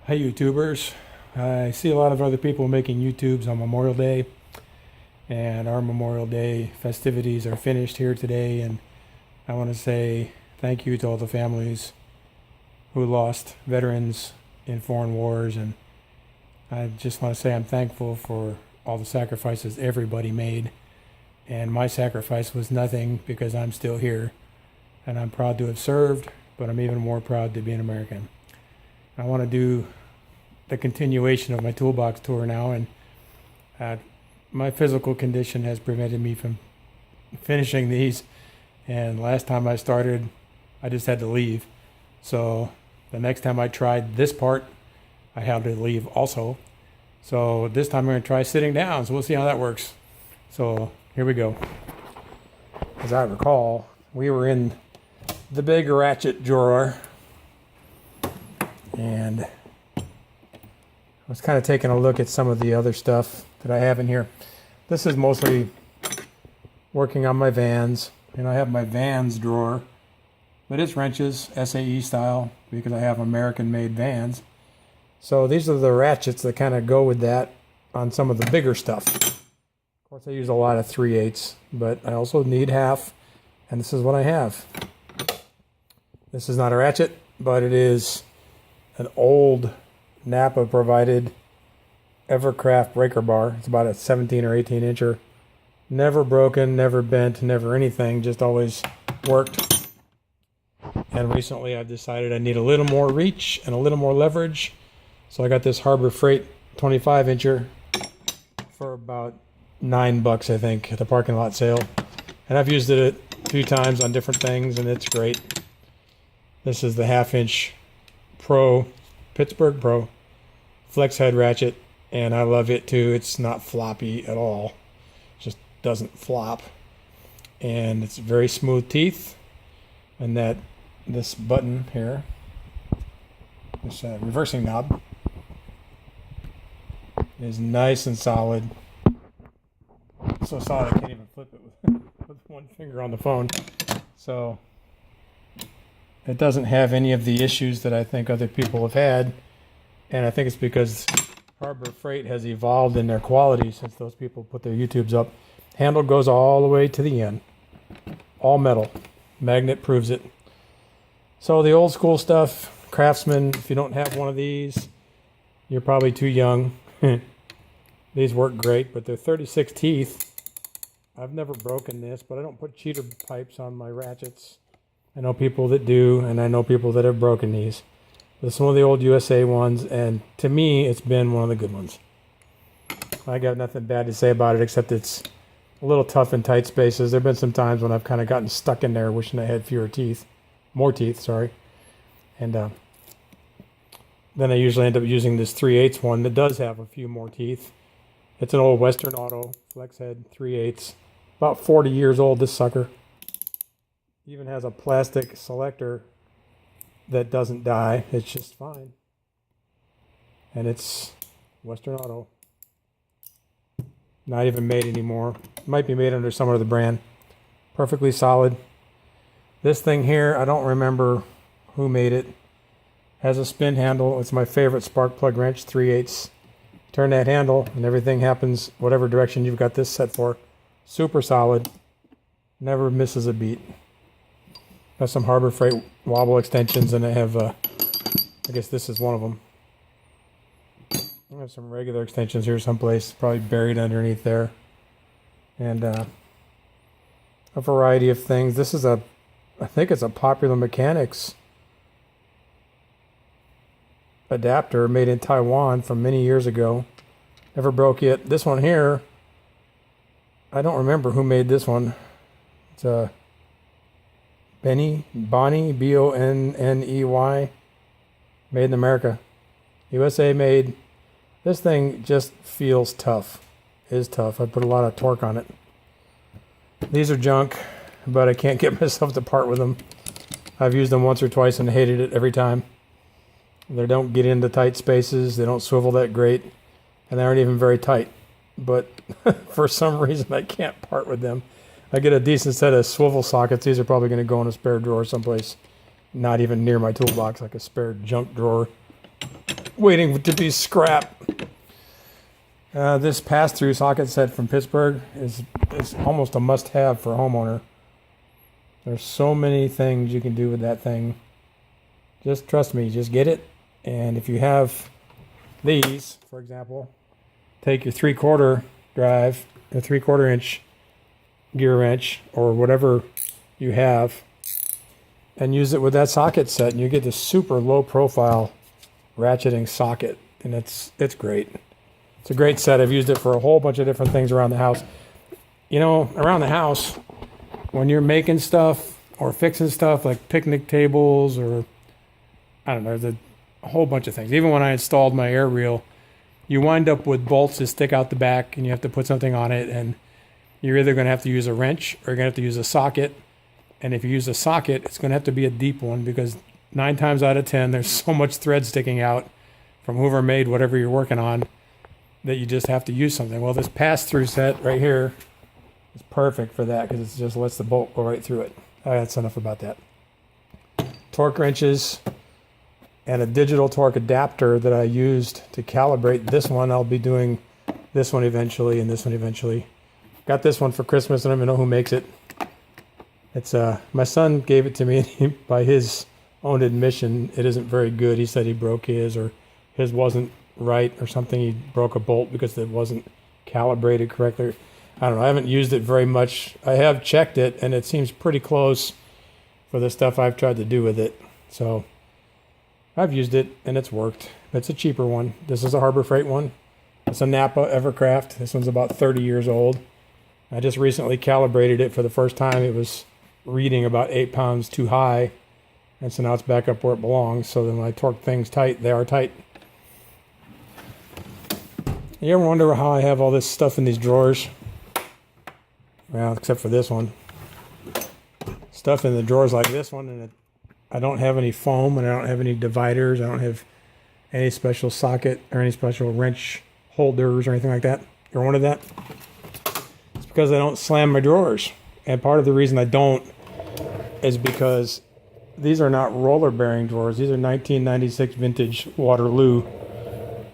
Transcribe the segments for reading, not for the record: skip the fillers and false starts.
Hey YouTubers, I see a lot of other people making YouTubes on Memorial Day, and our Memorial Day festivities are finished here today, and I want to say thank you to all the families who lost veterans in foreign wars, and I just want to say I'm thankful for all the sacrifices everybody made, and my sacrifice was nothing because I'm still here, and I'm proud to have served, but I'm even more proud to be an American. I want to do the continuation of my toolbox tour now, and my physical condition has prevented me from finishing these. And last time I started, I just had to leave. So the next time I tried this part, I had to leave also. So this time I'm going to try sitting down. So we'll see how that works. So here we go. As I recall, we were in the big ratchet drawer, and I was kind of taking a look at some of the other stuff that I have in here. This is mostly working on my Vans, and I have my Vans drawer, but it's wrenches, SAE style, because I have American-made Vans. So these are the ratchets that kind of go with that on some of the bigger stuff. Of course, I use a lot of 3/8, but I also need half, and this is what I have. This is not a ratchet, but it is an old Napa provided Evercraft breaker bar. It's about a 17 or 18 incher. Never broken, never bent, never anything, just always worked. And recently I've decided I need a little more reach and a little more leverage. So I got this Harbor Freight 25 incher for about $9, I think, at the parking lot sale. And I've used it a few times on different things, and it's great. This is the 1/2 inch Pro, Pittsburgh Pro flex head ratchet, and I love it too. It's not floppy at all. It just doesn't flop, and it's very smooth teeth. And this button here, this reversing knob, is nice and solid. So solid I can't even flip it with one finger on the phone. So it doesn't have any of the issues that I think other people have had, and I think it's because Harbor Freight has evolved in their quality since those people put their YouTubes up. Handle goes all the way to the end. All metal. Magnet proves it. So the old school stuff, Craftsman, if you don't have one of these, you're probably too young. These work great, but they're 36 teeth. I've never broken this, but I don't put cheater pipes on my ratchets. I know people that do, and I know people that have broken these. This is one of the old USA ones, and to me, it's been one of the good ones. I got nothing bad to say about it, except it's a little tough in tight spaces. There have been some times when I've kind of gotten stuck in there, wishing I had more teeth, sorry. And then I usually end up using this 3/8 one that does have a few more teeth. It's an old Western Auto flex head 3/8, about 40 years old, this sucker. Even has a plastic selector that doesn't die. It's just fine. And it's Western Auto. Not even made anymore. Might be made under some other brand. Perfectly solid. This thing here, I don't remember who made it. Has a spin handle. It's my favorite spark plug wrench, 3/8. Turn that handle and everything happens whatever direction you've got this set for. Super solid. Never misses a beat. Got some Harbor Freight wobble extensions, and I have, I guess this is one of them. I have some regular extensions here someplace, probably buried underneath there. And a variety of things. This is I think it's a Popular Mechanics adapter made in Taiwan from many years ago. Never broke yet. This one here, I don't remember who made this one. It's a Bonnie, Bonney, made in America. USA made. This thing just feels tough. Is tough. I put a lot of torque on it. These are junk, but I can't get myself to part with them. I've used them once or twice and hated it every time. They don't get into tight spaces. They don't swivel that great, and they aren't even very tight. But for some reason, I can't part with them. I get a decent set of swivel sockets. These are probably going to go in a spare drawer someplace, not even near my toolbox, like a spare junk drawer. waiting to be scrapped. This pass-through socket set from Pittsburgh is almost a must-have for a homeowner. There's so many things you can do with that thing. Just trust me, just get it. And if you have these, for example, take your 3/4 drive, a 3/4 inch gear wrench, or whatever you have, and use it with that socket set, and you get this super low profile ratcheting socket, and it's great. It's a great set. I've used it for a whole bunch of different things around the house. You know, around the house, when you're making stuff or fixing stuff like picnic tables, or I don't know, there's a whole bunch of things. Even when I installed my air reel, you wind up with bolts that stick out the back, and you have to put something on it, and you're either going to have to use a wrench or you're going to have to use a socket. And if you use a socket, it's going to have to be a deep one, because 9 times out of 10, there's so much thread sticking out from whoever made whatever you're working on that you just have to use something. Well, this pass-through set right here is perfect for that, because it just lets the bolt go right through it. That's enough about that. Torque wrenches and a digital torque adapter that I used to calibrate this one. I'll be doing this one eventually and this one eventually. Got this one for Christmas. I don't even know who makes it. It's my son gave it to me, and by his own admission, it isn't very good. He said he broke his, or his wasn't right or something. He broke a bolt because it wasn't calibrated correctly. I don't know. I haven't used it very much. I have checked it, and it seems pretty close for the stuff I've tried to do with it. So I've used it, and it's worked. It's a cheaper one. This is a Harbor Freight one. It's a Napa Evercraft. This one's about 30 years old. I just recently calibrated it for the first time. It was reading about 8 pounds too high, and so now it's back up where it belongs. So then when I torque things tight, they are tight. You ever wonder how I have all this stuff in these drawers? Well, except for this one. Stuff in the drawers like this one, and I don't have any foam, and I don't have any dividers. I don't have any special socket or any special wrench holders or anything like that. You ever wanted that? It's because I don't slam my drawers. And part of the reason I don't is because these are not roller bearing drawers. These are 1996 vintage Waterloo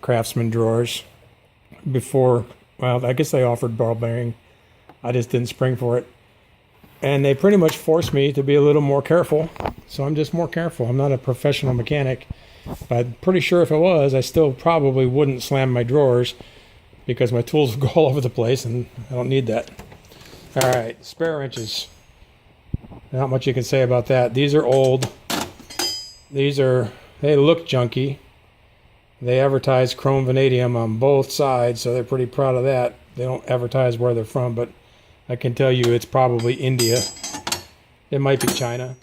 Craftsman drawers. Before, well, I guess they offered ball bearing. I just didn't spring for it. And they pretty much forced me to be a little more careful. So I'm just more careful. I'm not a professional mechanic. But I'm pretty sure if I was, I still probably wouldn't slam my drawers, because my tools go all over the place, and I don't need that. All right, spare wrenches. Not much you can say about that. These are old. They look junky. They advertise chrome vanadium on both sides, so they're pretty proud of that. They don't advertise where they're from, but I can tell you it's probably India. It might be China.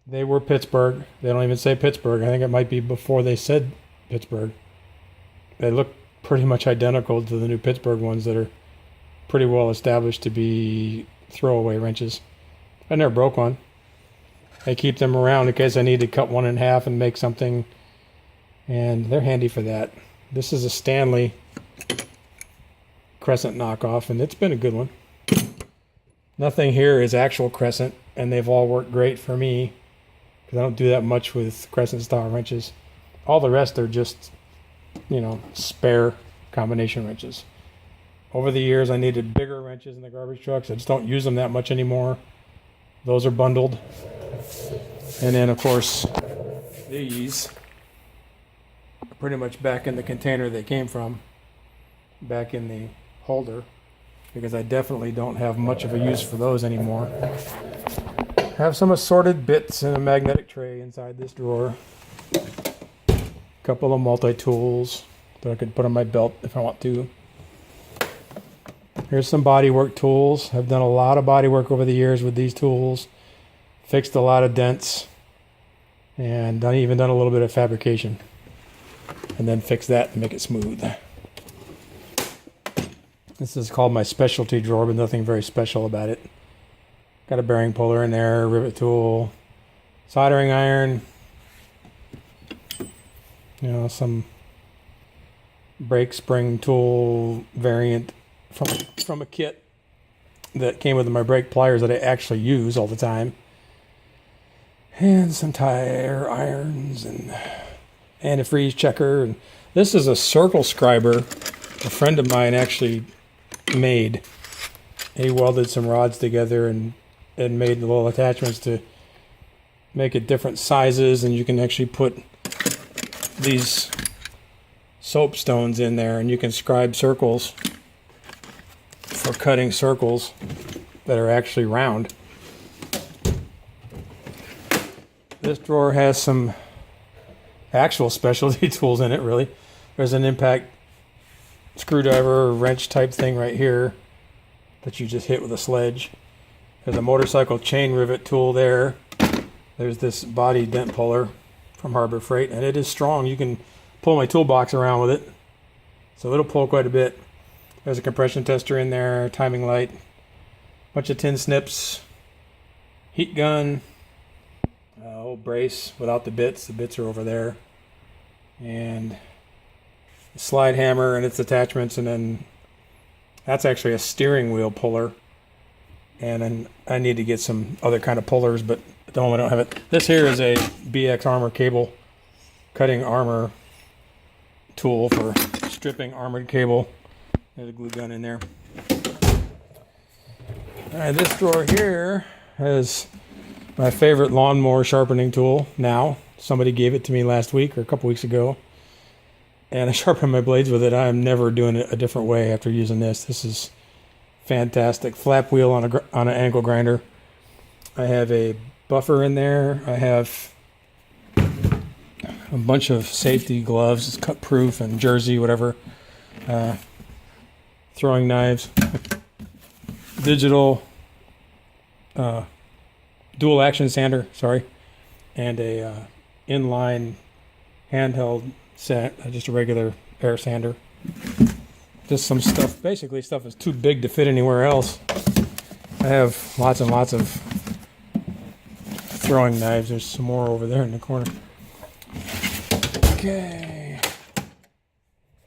They were Pittsburgh. They don't even say Pittsburgh. I think it might be before they said Pittsburgh. They look pretty much identical to the new Pittsburgh ones that are pretty well established to be throwaway wrenches. I never broke one. I keep them around in case I need to cut one in half and make something, and they're handy for that. This is a Stanley Crescent knockoff, and it's been a good one. Nothing here is actual Crescent, and they've all worked great for me, because I don't do that much with Crescent style wrenches. All the rest are just, spare combination wrenches. Over the years, I needed bigger wrenches in the garbage trucks. I just don't use them that much anymore. Those are bundled. And then, of course, these are pretty much back in the container they came from, back in the holder, because I definitely don't have much of a use for those anymore. I have some assorted bits in a magnetic tray inside this drawer. A couple of multi-tools that I could put on my belt if I want to. Here's some bodywork tools. I've done a lot of bodywork over the years with these tools. Fixed a lot of dents. And I've even done a little bit of fabrication. And then fix that and make it smooth. This is called my specialty drawer, but nothing very special about it. Got a bearing puller in there, rivet tool, soldering iron, some brake spring tool variant from a kit that came with my brake pliers that I actually use all the time. And some tire irons and antifreeze checker. And this is a circle scriber a friend of mine actually made. He welded some rods together and made the little attachments to make it different sizes, and you can actually put these soapstones in there and you can scribe circles for cutting circles that are actually round. This drawer has some actual specialty tools in it, really. There's an impact screwdriver or wrench type thing right here that you just hit with a sledge. There's a motorcycle chain rivet tool there. There's this body dent puller from Harbor Freight, and it is strong. You can pull my toolbox around with it, so it'll pull quite a bit. There's a compression tester in there, timing light, bunch of tin snips, heat gun, old brace without the bits. The bits are over there, and a slide hammer and its attachments, and then that's actually a steering wheel puller. And then I need to get some other kind of pullers, but at the moment I don't have it. This here is a BX Armor cable cutting armor tool for stripping armored cable. There's a glue gun in there. Alright, this drawer here has my favorite lawnmower sharpening tool now. Somebody gave it to me last week or a couple weeks ago, and I sharpen my blades with it. I'm never doing it a different way after using this. This is fantastic. Flap wheel on an angle grinder. I have a buffer in there. I have a bunch of safety gloves. It's cut proof and jersey, whatever. Throwing knives. Digital dual action sander, and a inline handheld just a regular air sander. Just some stuff, basically stuff that's too big to fit anywhere else. I have lots and lots of throwing knives. There's some more over there in the corner. Okay.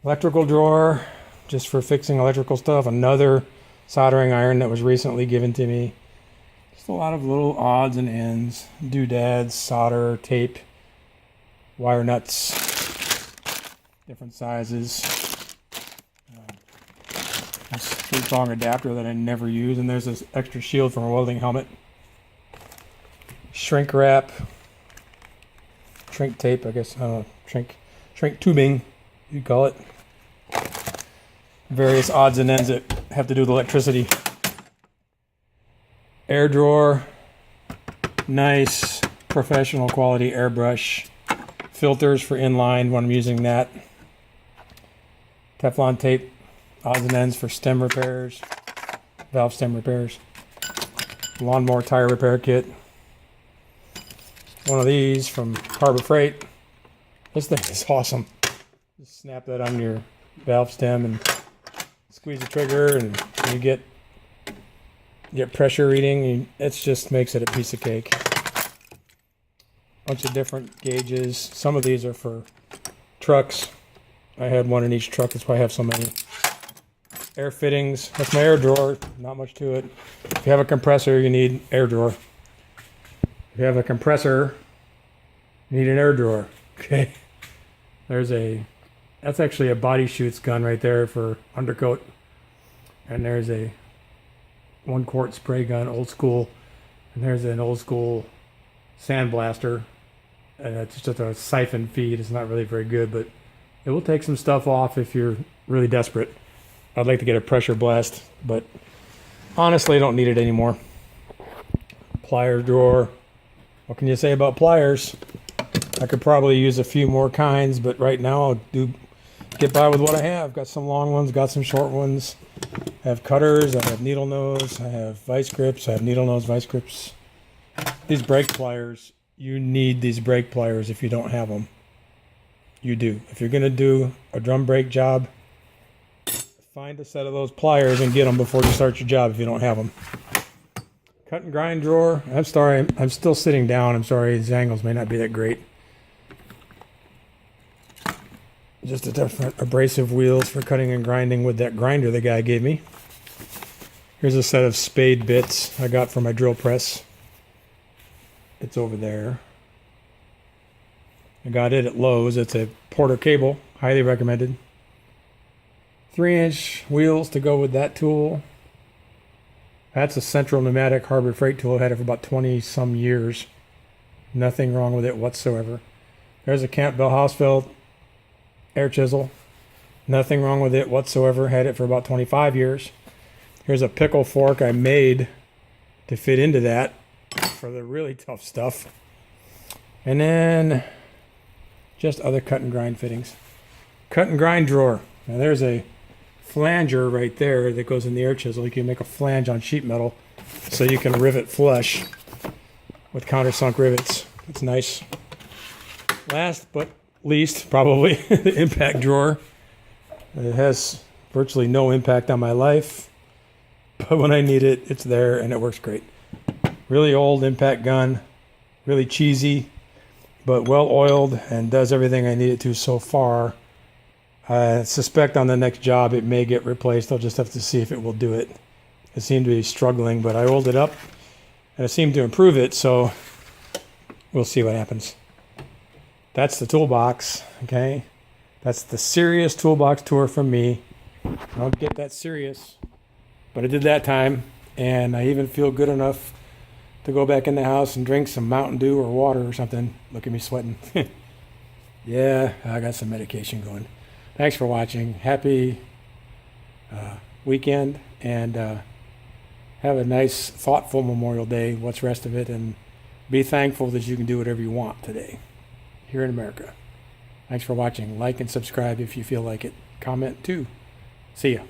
Electrical drawer, just for fixing electrical stuff. Another soldering iron that was recently given to me. Just a lot of little odds and ends. Doodads, solder, tape, wire nuts, different sizes. This 3-prong adapter that I never use, and there's this extra shield from a welding helmet. Shrink wrap, shrink tape, I guess, shrink tubing, you call it. Various odds and ends that have to do with electricity. Air drawer, nice professional quality airbrush. Filters for inline when I'm using that. Teflon tape. Odds and ends for stem repairs, valve stem repairs. Lawnmower tire repair kit. One of these from Harbor Freight. This thing is awesome. Just snap that on your valve stem and squeeze the trigger, and you get pressure reading. It just makes it a piece of cake. Bunch of different gauges. Some of these are for trucks. I had one in each truck. That's why I have so many. Air fittings. That's my air drawer. Not much to it. If you have a compressor, you need air drawer. If you have a compressor, you need an air drawer. Okay. That's actually a body shoots gun right there for undercoat. And there's a 1-quart spray gun, old school. And there's an old school sandblaster. And it's just a siphon feed. It's not really very good, but it will take some stuff off if you're really desperate. I'd like to get a pressure blast, but honestly, I don't need it anymore. Pliers drawer. What can you say about pliers? I could probably use a few more kinds, but right now I'll get by with what I have. Got some long ones, got some short ones. I have cutters, I have needle nose, I have vice grips, I have needle nose vice grips. These brake pliers, you need these brake pliers if you don't have them. You do. If you're going to do a drum brake job, find a set of those pliers and get them before you start your job if you don't have them. Cut and grind drawer. I'm sorry, I'm still sitting down. I'm sorry, these angles may not be that great. Just a different abrasive wheels for cutting and grinding with that grinder the guy gave me. Here's a set of spade bits I got for my drill press. It's over there. I got it at Lowe's. It's a Porter cable, highly recommended. 3-inch wheels to go with that tool. That's a Central Pneumatic Harbor Freight tool. I've had it for about 20 some years. Nothing wrong with it whatsoever. There's a Campbell Hausfeld air chisel. Nothing wrong with it whatsoever. Had it for about 25 years. Here's a pickle fork I made to fit into that for the really tough stuff. And then just other cut and grind fittings. Cut and grind drawer. Now there's a flanger right there that goes in the air chisel. You can make a flange on sheet metal so you can rivet flush with countersunk rivets. It's nice. Last but least, probably, the impact drawer. It has virtually no impact on my life, but when I need it, it's there and it works great. Really old impact gun, really cheesy, but well oiled and does everything I need it to so far. I suspect on the next job it may get replaced. I'll just have to see if it will do it. It seemed to be struggling, but I oiled it up and it seemed to improve it, so we'll see what happens. That's the toolbox, okay? That's the serious toolbox tour from me. I don't get that serious, but I did that time, and I even feel good enough to go back in the house and drink some Mountain Dew or water or something. Look at me sweating. Yeah, I got some medication going. Thanks for watching. Happy weekend, and have a nice, thoughtful Memorial Day, what's rest of it, and be thankful that you can do whatever you want today here in America. Thanks for watching. Like and subscribe if you feel like it. Comment too. See ya.